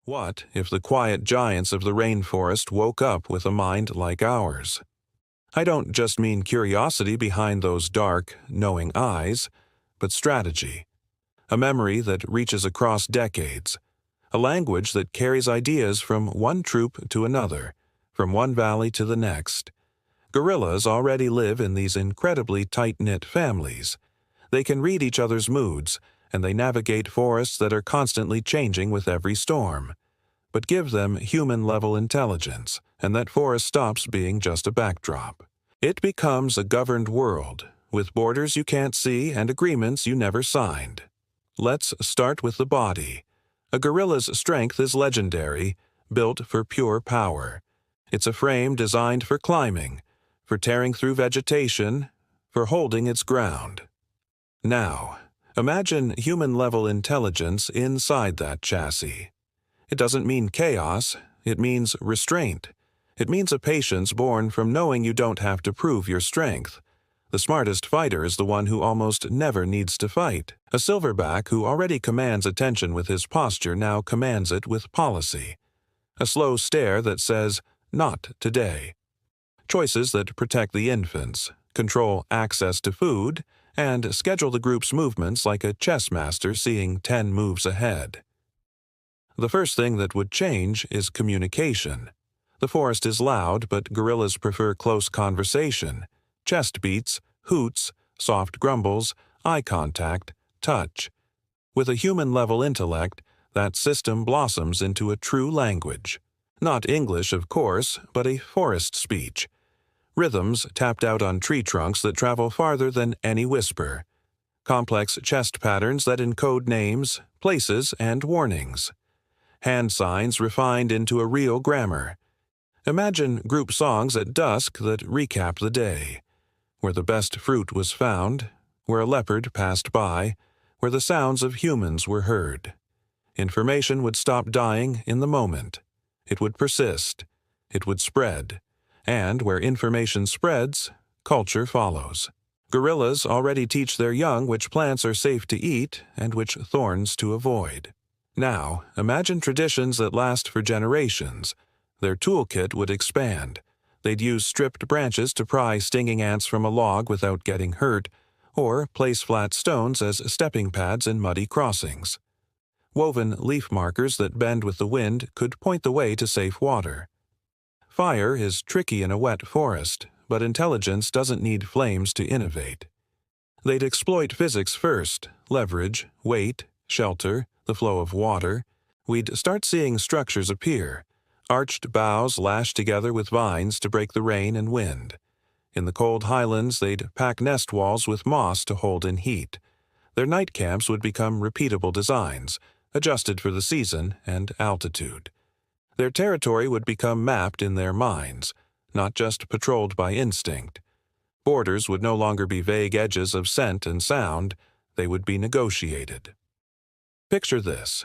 What if the quiet giants of the rainforest woke up with a mind like ours? I don't just mean curiosity behind those dark, knowing eyes, but strategy. A memory that reaches across decades. A language that carries ideas from one troop to another, from one valley to the next. Gorillas already live in these incredibly tight-knit families. They can read each other's moods, and they navigate forests that are constantly changing with every storm. But give them human-level intelligence, and that forest stops being just a backdrop. It becomes a governed world, with borders you can't see and agreements you never signed. Let's start with the body. A gorilla's strength is legendary, built for pure power. It's a frame designed for climbing, for tearing through vegetation, for holding its ground. Now, imagine human-level intelligence inside that chassis. It doesn't mean chaos, it means restraint. It means a patience born from knowing you don't have to prove your strength. The smartest fighter is the one who almost never needs to fight. A silverback who already commands attention with his posture now commands it with policy. A slow stare that says, "Not today." Choices that protect the infants, control access to food, and schedule the group's movements like a chess master seeing 10 moves ahead. The first thing that would change is communication. The forest is loud, but gorillas prefer close conversation, chest beats, hoots, soft grumbles, eye contact, touch. With a human-level intellect, that system blossoms into a true language. Not English, of course, but a forest speech. Rhythms tapped out on tree trunks that travel farther than any whisper. Complex chest patterns that encode names, places, and warnings. Hand signs refined into a real grammar. Imagine group songs at dusk that recap the day. Where the best fruit was found, where a leopard passed by, where the sounds of humans were heard. Information would stop dying in the moment. It would persist. It would spread. And where information spreads, culture follows. Gorillas already teach their young which plants are safe to eat and which thorns to avoid. Now, imagine traditions that last for generations. Their toolkit would expand. They'd use stripped branches to pry stinging ants from a log without getting hurt, or place flat stones as stepping pads in muddy crossings. Woven leaf markers that bend with the wind could point the way to safe water. Fire is tricky in a wet forest, but intelligence doesn't need flames to innovate. They'd exploit physics first, leverage, weight, shelter, the flow of water. We'd start seeing structures appear, arched boughs lashed together with vines to break the rain and wind. In the cold highlands, they'd pack nest walls with moss to hold in heat. Their night camps would become repeatable designs, adjusted for the season and altitude. Their territory would become mapped in their minds, not just patrolled by instinct. Borders would no longer be vague edges of scent and sound, they would be negotiated. Picture this.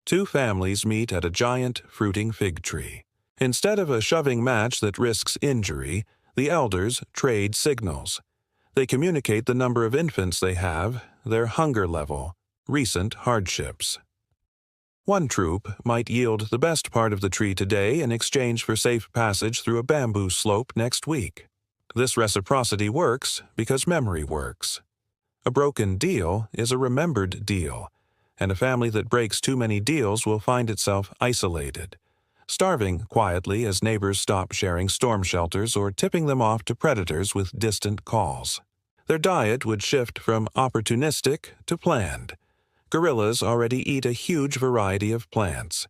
Two families meet at a giant fruiting fig tree. Instead of a shoving match that risks injury, the elders trade signals. They communicate the number of infants they have, their hunger level, recent hardships. One troop might yield the best part of the tree today in exchange for safe passage through a bamboo slope next week. This reciprocity works because memory works. A broken deal is a remembered deal, and a family that breaks too many deals will find itself isolated, starving quietly as neighbors stop sharing storm shelters or tipping them off to predators with distant calls. Their diet would shift from opportunistic to planned. Gorillas already eat a huge variety of plants.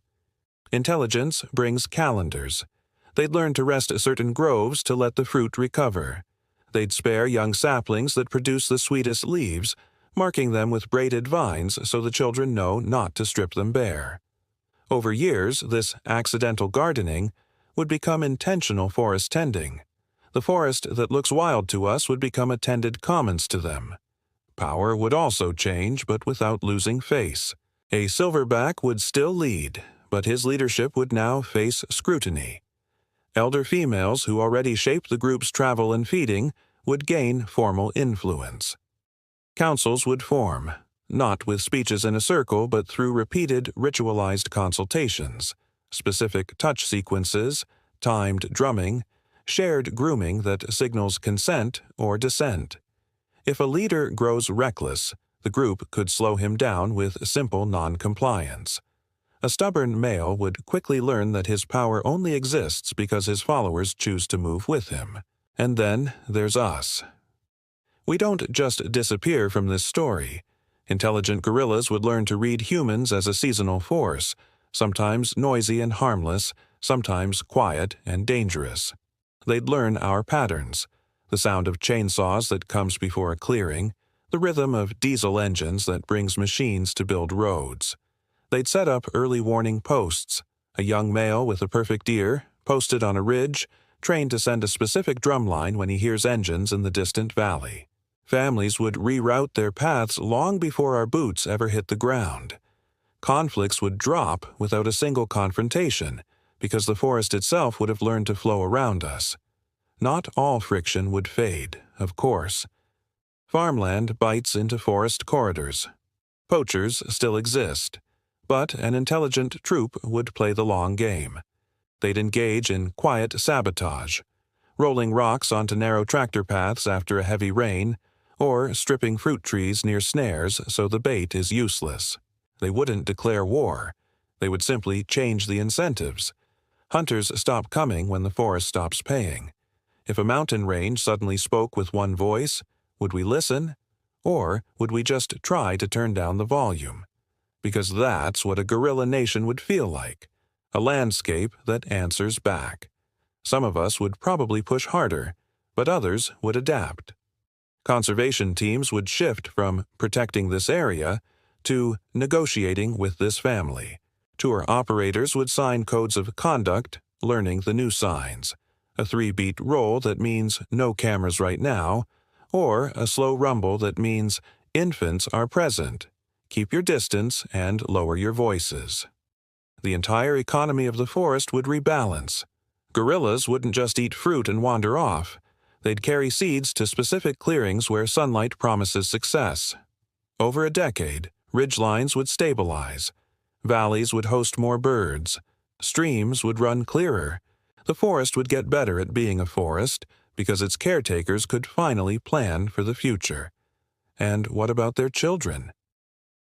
Intelligence brings calendars. They'd learn to rest certain groves to let the fruit recover. They'd spare young saplings that produce the sweetest leaves, marking them with braided vines so the children know not to strip them bare. Over years, this accidental gardening would become intentional forest tending. The forest that looks wild to us would become a tended commons to them. Power would also change, but without losing face. A silverback would still lead, but his leadership would now face scrutiny. Elder females who already shape the group's travel and feeding would gain formal influence. Councils would form, not with speeches in a circle but through repeated ritualized consultations, specific touch sequences, timed drumming, shared grooming that signals consent or dissent. If a leader grows reckless, the group could slow him down with simple non-compliance. A stubborn male would quickly learn that his power only exists because his followers choose to move with him. And then there's us. We don't just disappear from this story. Intelligent gorillas would learn to read humans as a seasonal force, sometimes noisy and harmless, sometimes quiet and dangerous. They'd learn our patterns, the sound of chainsaws that comes before a clearing, the rhythm of diesel engines that brings machines to build roads. They'd set up early warning posts, a young male with a perfect ear, posted on a ridge, trained to send a specific drumline when he hears engines in the distant valley. Families would reroute their paths long before our boots ever hit the ground. Conflicts would drop without a single confrontation, because the forest itself would have learned to flow around us. Not all friction would fade, of course. Farmland bites into forest corridors. Poachers still exist, but an intelligent troop would play the long game. They'd engage in quiet sabotage, rolling rocks onto narrow tractor paths after a heavy rain, or stripping fruit trees near snares so the bait is useless. They wouldn't declare war. They would simply change the incentives. Hunters stop coming when the forest stops paying. If a mountain range suddenly spoke with one voice, would we listen? Or would we just try to turn down the volume? Because that's what a gorilla nation would feel like, a landscape that answers back. Some of us would probably push harder, but others would adapt. Conservation teams would shift from protecting this area to negotiating with this family. Tour operators would sign codes of conduct, learning the new signs. A 3-beat roll that means no cameras right now, or a slow rumble that means infants are present. Keep your distance and lower your voices. The entire economy of the forest would rebalance. Gorillas wouldn't just eat fruit and wander off. They'd carry seeds to specific clearings where sunlight promises success. Over a decade, ridgelines would stabilize. Valleys would host more birds. Streams would run clearer. The forest would get better at being a forest because its caretakers could finally plan for the future. And what about their children?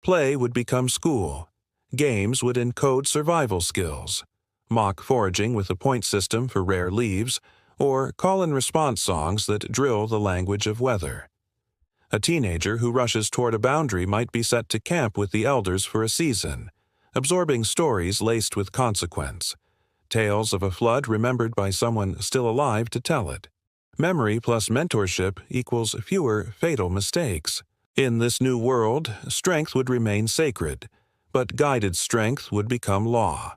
Play would become school. Games would encode survival skills. Mock foraging with a point system for rare leaves, or call-and-response songs that drill the language of weather. A teenager who rushes toward a boundary might be set to camp with the elders for a season, absorbing stories laced with consequence. Tales of a flood remembered by someone still alive to tell it. Memory plus mentorship equals fewer fatal mistakes. In this new world, strength would remain sacred, but guided strength would become law.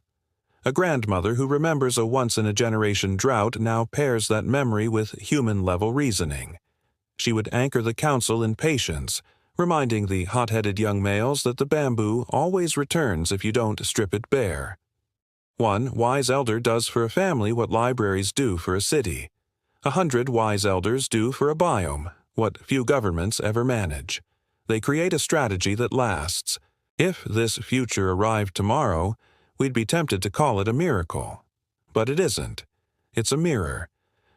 A grandmother who remembers a once-in-a-generation drought now pairs that memory with human-level reasoning. She would anchor the council in patience, reminding the hot-headed young males that the bamboo always returns if you don't strip it bare. One wise elder does for a family what libraries do for a city. 100 wise elders do for a biome what few governments ever manage. They create a strategy that lasts. If this future arrived tomorrow, we'd be tempted to call it a miracle. But it isn't. It's a mirror.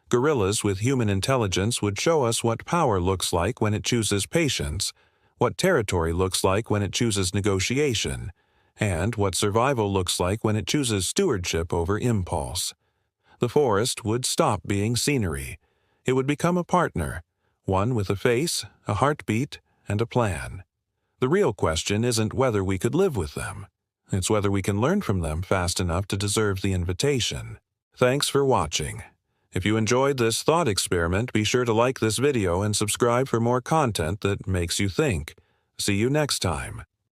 Gorillas with human intelligence would show us what power looks like when it chooses patience, what territory looks like when it chooses negotiation, and what survival looks like when it chooses stewardship over impulse. The forest would stop being scenery. It would become a partner, one with a face, a heartbeat, and a plan. The real question isn't whether we could live with them. It's whether we can learn from them fast enough to deserve the invitation. Thanks for watching. If you enjoyed this thought experiment, be sure to like this video and subscribe for more content that makes you think. See you next time.